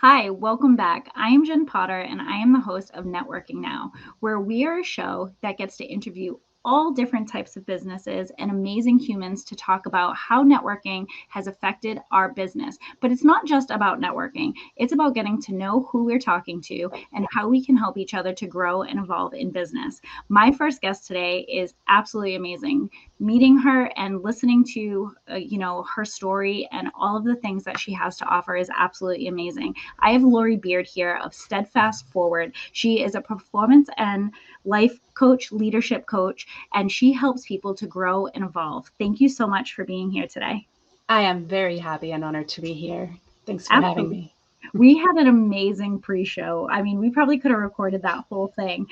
Hi, welcome back. I am Jen Potter, and I am the host of Networking Now, where we are a show that gets to interview all different types of businesses and amazing humans to talk about how networking has affected our business. But it's not just about networking, it's about getting to know who we're talking to and how we can help each other to grow and evolve in business. My first guest today is absolutely amazing. Meeting her and listening to her story and all of the things that she has to offer is absolutely amazing. I have Lori Beard here of Steadfast Forward. She is a performance and life coach, leadership coach, and she helps people to grow and evolve. Thank you so much for being here today. I am very happy and honored to be here. Thanks for having Absolutely. me. We had an amazing pre-show. I mean, we probably could have recorded that whole thing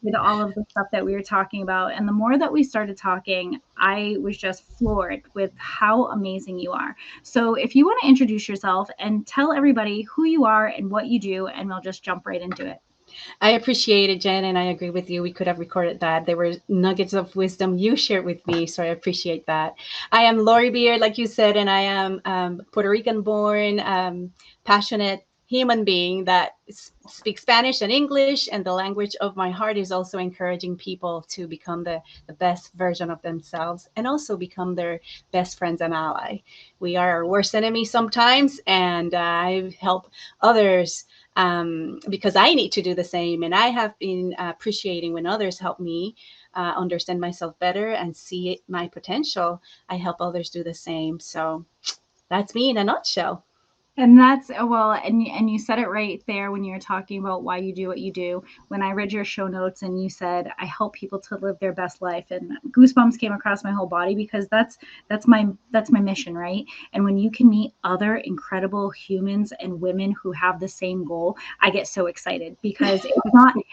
with all of the stuff that we were talking about. And the more that we started talking, I was just floored with how amazing you are. So if you want to introduce yourself and tell everybody who you are and what you do, and we'll just jump right into it. I appreciate it, Jen, and I agree with you. We could have recorded that. There were nuggets of wisdom you shared with me, so I appreciate that. I am Lori Beard, like you said, and I am Puerto Rican born, passionate human being that speaks Spanish and English, and the language of my heart is also encouraging people to become the best version of themselves and also become their best friends and ally. We are our worst enemy sometimes, and I help others because I need to do the same. And I have been appreciating when others help me understand myself better and see my potential. I help others do the same. So that's me in a nutshell. And that's well, and you said it right there when you were talking about why you do what you do. When I read your show notes and you said I help people to live their best life, and goosebumps came across my whole body because that's my mission, right? And when you can meet other incredible humans and women who have the same goal, I get so excited because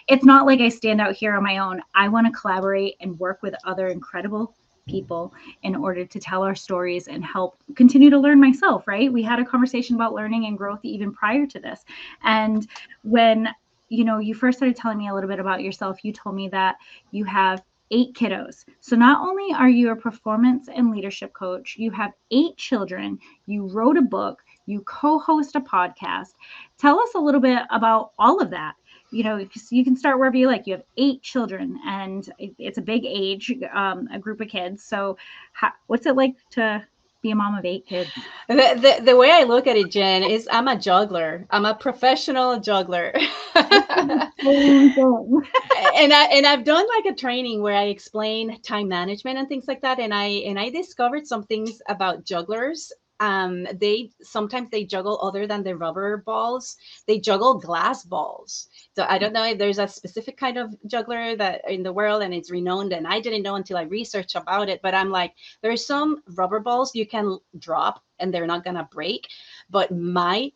it's not like I stand out here on my own. I want to collaborate and work with other incredible people in order to tell our stories and help continue to learn myself, right? We had a conversation about learning and growth even prior to this. And when you first started telling me a little bit about yourself, you told me that you have 8 kiddos. So not only are you a performance and leadership coach, you have 8 children, you wrote a book, you co-host a podcast. Tell us a little bit about all of that. You can start wherever you like. You have 8 children, and it's a big age, a group of kids. So, what's it like to be a mom of 8 kids? The way I look at it, Jen, is I'm a juggler. I'm a professional juggler. I feel the same thing. And I've done like a training where I explain time management and things like that. And I discovered some things about jugglers. They sometimes they juggle other than the rubber balls. They juggle glass balls. So I don't know if there's a specific kind of juggler that in the world and it's renowned. And I didn't know until I researched about it. But I'm like, there's some rubber balls you can drop and they're not gonna break. But my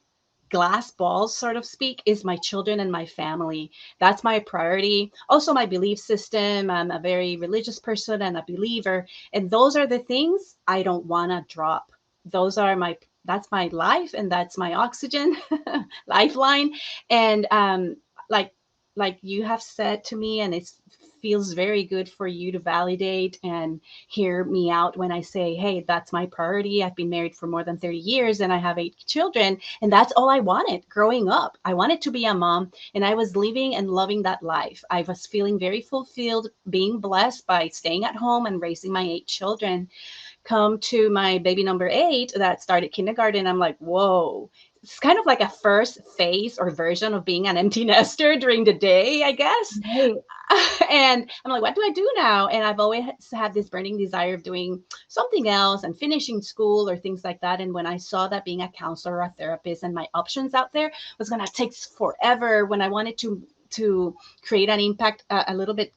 glass balls, sort of speak, is my children and my family. That's my priority. Also, my belief system. I'm a very religious person and a believer. And those are the things I don't want to drop. Those are that's my life and that's my oxygen lifeline. And like, like you have said to me, and it feels very good for you to validate and hear me out when I say, hey, that's my priority. I've been married for more than 30 years and I have 8 children. And that's all I wanted growing up. I wanted to be a mom and I was living and loving that life. I was feeling very fulfilled, being blessed by staying at home and raising my 8 children. Come to my baby number 8 that started kindergarten. I'm like, whoa, it's kind of like a first phase or version of being an empty nester during the day, I guess. Right. And I'm like, what do I do now? And I've always had this burning desire of doing something else and finishing school or things like that. And when I saw that being a counselor or a therapist and my options out there was going to take forever, when I wanted to create an impact a little bit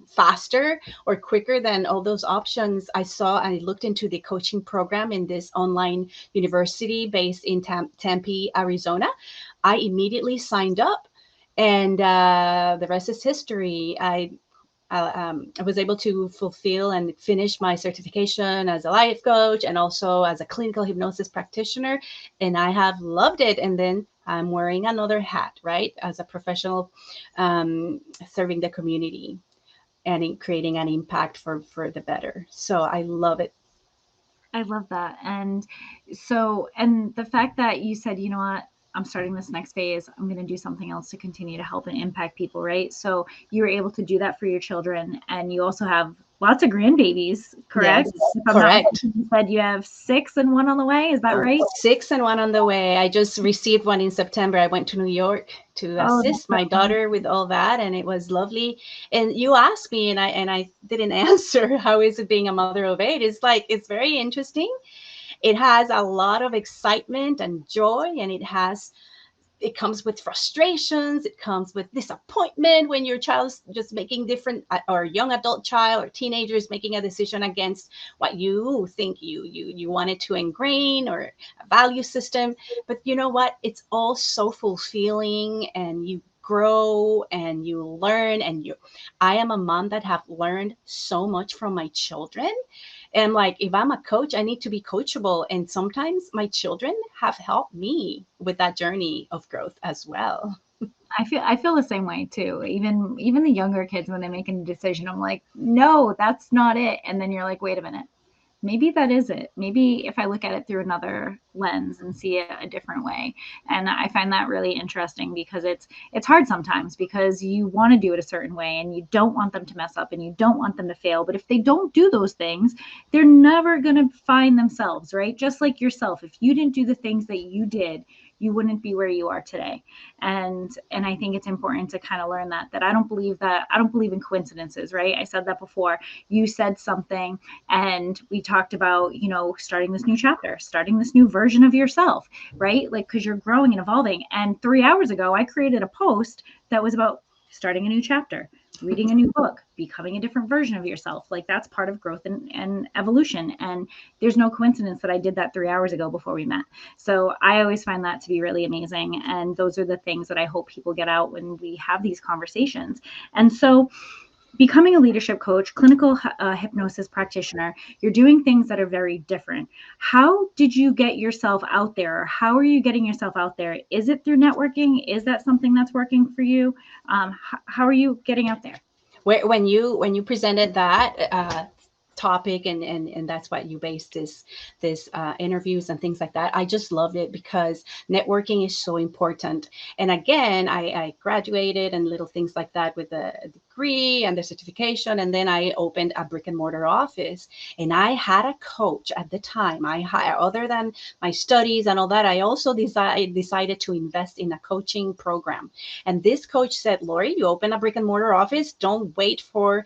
faster or quicker than all those options, I looked into the coaching program in this online university based in Tempe, Arizona. I immediately signed up, and the rest is history. I was able to fulfill and finish my certification as a life coach and also as a clinical hypnosis practitioner. And I have loved it. And then I'm wearing another hat, right? As a professional, serving the community and in creating an impact for the better. So I love it. I love that. And so, and the fact that you said, you know what, I'm starting this next phase. I'm going to do something else to continue to help and impact people, right? So you were able to do that for your children, and you also have lots of grandbabies, correct? Yes, If I'm not correct. mistaken, you said you have 6 and 1 on the way. Is that right? 6 and 1 on the way. I just received one in September. I went to New York to Oh, assist that's my so daughter with all that, and it was lovely. And you asked me, and I didn't answer. How is it being a mother of 8? It's like it's very interesting. It has a lot of excitement and joy, and it comes with frustrations, it comes with disappointment when your child's just making different, or young adult child or teenagers making a decision against what you think you wanted to ingrain, or a value system. But you know what, it's all so fulfilling, and you grow and you learn. And I am a mom that have learned so much from my children. And like, if I'm a coach, I need to be coachable. And sometimes my children have helped me with that journey of growth as well. I feel the same way too. Even the younger kids, when they make a decision, I'm like, no, that's not it. And then you're like, wait a minute, maybe that is it. Maybe if I look at it through another lens and see it a different way. And I find that really interesting, because it's hard sometimes, because you want to do it a certain way and you don't want them to mess up and you don't want them to fail. But if they don't do those things, they're never going to find themselves, right? Just like yourself. If you didn't do the things that you did, you wouldn't be where you are today. And I think it's important to kind of learn that I don't believe in coincidences, right? I said that before. You said something, and we talked about, starting this new chapter, starting this new version of yourself, right? Like, because you're growing and evolving. And 3 hours ago, I created a post that was about starting a new chapter, reading a new book, becoming a different version of yourself. Like, that's part of growth and evolution. And there's no coincidence that I did that 3 hours ago before we met. So I always find that to be really amazing. And those are the things that I hope people get out when we have these conversations. And so, becoming a leadership coach, clinical hypnosis practitioner, you're doing things that are very different. How did you get yourself out there? How are you getting yourself out there? Is it through networking? Is that something that's working for you? How are you getting out there? When you presented that topic, and that's what you based this interviews and things like that, I just loved it, because networking is so important. And again, I graduated and little things like that with a degree and the certification, and then I opened a brick and mortar office. And I had a coach at the time. Other than my studies and all that, I also decided to invest in a coaching program. And this coach said, Lori, you open a brick and mortar office, don't wait for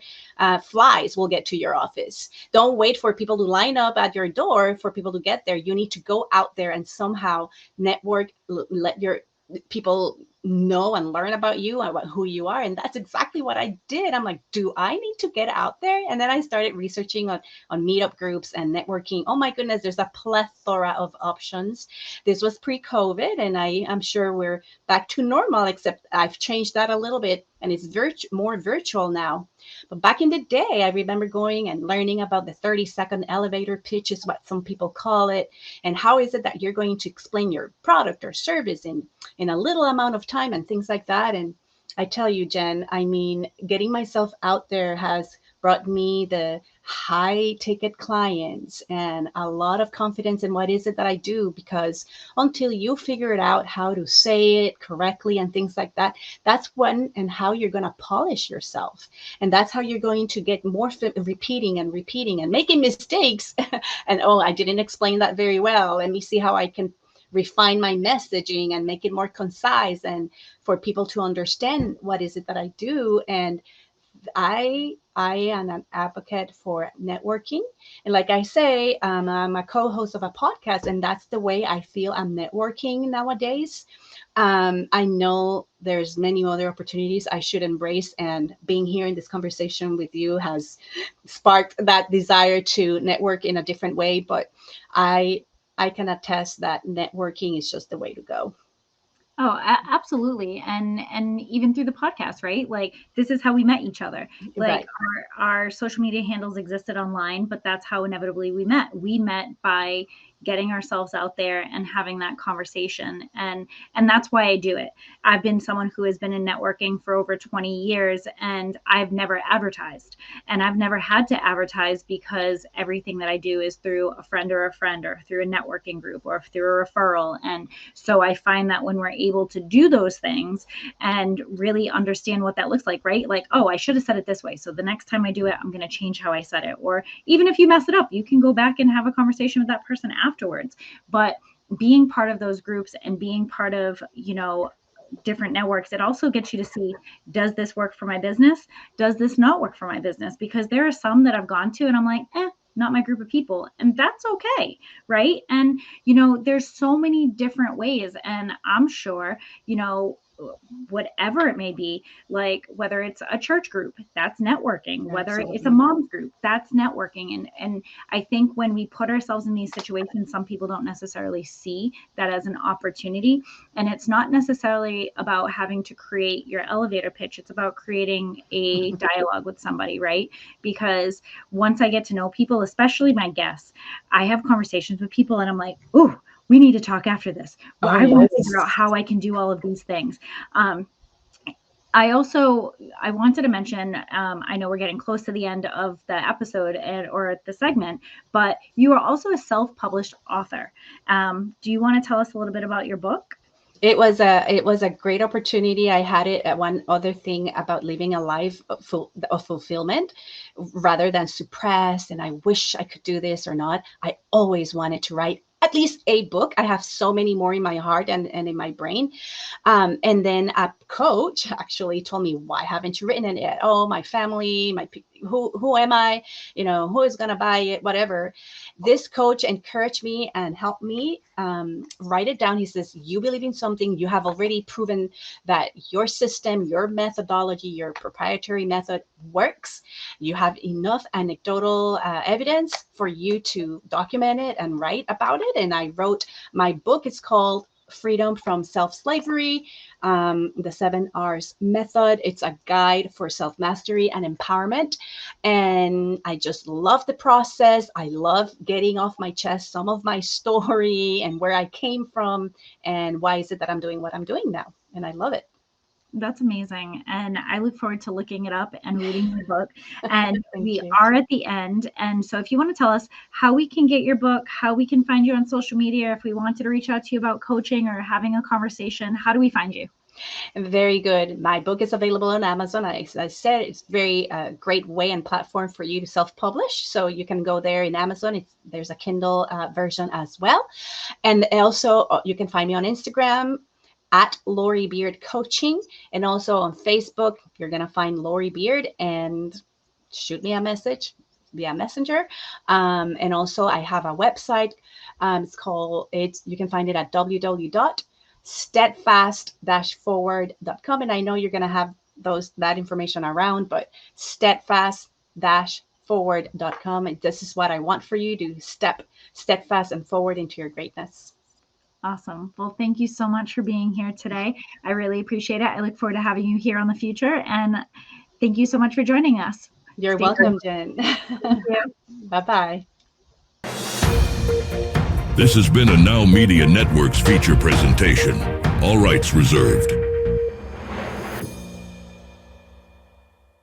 flies will get to your office. Don't wait for people to line up at your door for people to get there. You need to go out there and somehow network, let your people know and learn about you and about who you are. And that's exactly what I did. I'm like, do I need to get out there? And then I started researching on meetup groups and networking. Oh my goodness, there's a plethora of options. This was pre-COVID, and I'm sure we're back to normal, except I've changed that a little bit, and it's more virtual now. But back in the day, I remember going and learning about the 30-second elevator pitch, is what some people call it. And how is it that you're going to explain your product or service in a little amount of time and things like that. And I tell you, Jen, I mean, getting myself out there has brought me the high ticket clients and a lot of confidence in what is it that I do, because until you figure it out how to say it correctly and things like that, that's when and how you're going to polish yourself. And that's how you're going to get more repeating and repeating and making mistakes. And oh, I didn't explain that very well. Let me see how I can refine my messaging and make it more concise, and for people to understand what is it that I do. And I am an advocate for networking. And like I say, I'm a co-host of a podcast, and that's the way I feel I'm networking nowadays. I know there's many other opportunities I should embrace, and being here in this conversation with you has sparked that desire to network in a different way. But I can attest that networking is just the way to go. Oh, absolutely. And even through the podcast, right? Like, this is how we met each other. Like, Right. our social media handles existed online, but that's how inevitably we met. We met by getting ourselves out there and having that conversation. And that's why I do it. I've been someone who has been in networking for over 20 years, and I've never advertised, and I've never had to advertise, because everything that I do is through a friend or through a networking group or through a referral. And so I find that when we're able to do those things and really understand what that looks like, right? Like, oh, I should have said it this way, so the next time I do it, I'm going to change how I said it. Or even if you mess it up, you can go back and have a conversation with that person afterwards. But being part of those groups and being part of, different networks, it also gets you to see, does this work for my business? Does this not work for my business? Because there are some that I've gone to and I'm like, not my group of people. And that's okay. Right. And, there's so many different ways. And I'm sure, whatever it may be, like whether it's a church group, that's networking, whether it's a mom's group, that's networking. And I think when we put ourselves in these situations, some people don't necessarily see that as an opportunity. And it's not necessarily about having to create your elevator pitch. It's about creating a dialogue with somebody, right? Because once I get to know people, especially my guests, I have conversations with people and I'm like, ooh, we need to talk after this. Well, I want to figure out how I can do all of these things. I wanted to mention, I know we're getting close to the end of the episode or the segment, but you are also a self-published author. Do you want to tell us a little bit about your book? It was a great opportunity. I had it at one other thing about living a life of fulfillment rather than suppress. And I wish I could do this or not. I always wanted to write at least a book. I have so many more in my heart and in my brain. And then a coach actually told me, why haven't you written it yet? Oh, my family, who am I? Who is going to buy it? Whatever. This coach encouraged me and helped me write it down. He says, you believe in something. You have already proven that your system, your methodology, your proprietary method works. You have enough anecdotal evidence for you to document it and write about it. And I wrote my book. It's called Freedom from Self-Slavery, the 7 R's Method. It's a guide for self-mastery and empowerment. And I just love the process. I love getting off my chest some of my story and where I came from and why is it that I'm doing what I'm doing now. And I love it. That's amazing. And I look forward to looking it up and reading your book. And we are at the end. And so if you want to tell us how we can get your book, how we can find you on social media, if we wanted to reach out to you about coaching or having a conversation, how do we find you? Very good. My book is available on Amazon. As I said, it's very great way and platform for you to self-publish. So you can go there in Amazon. There's a Kindle version as well. And also you can find me on Instagram at Lori Beard Coaching, and also on Facebook. You're going to find Lori Beard and shoot me a message via Messenger. And also I have a website. You can find it at www.steadfast-forward.com. And I know you're going to have that information around, but steadfast-forward.com. And this is what I want for you to step steadfast and forward into your greatness. Awesome. Well, thank you so much for being here today. I really appreciate it. I look forward to having you here on the future. And thank you so much for joining us. You're welcome, Jen. Thank you. Bye-bye. This has been a Now Media Networks feature presentation. All rights reserved.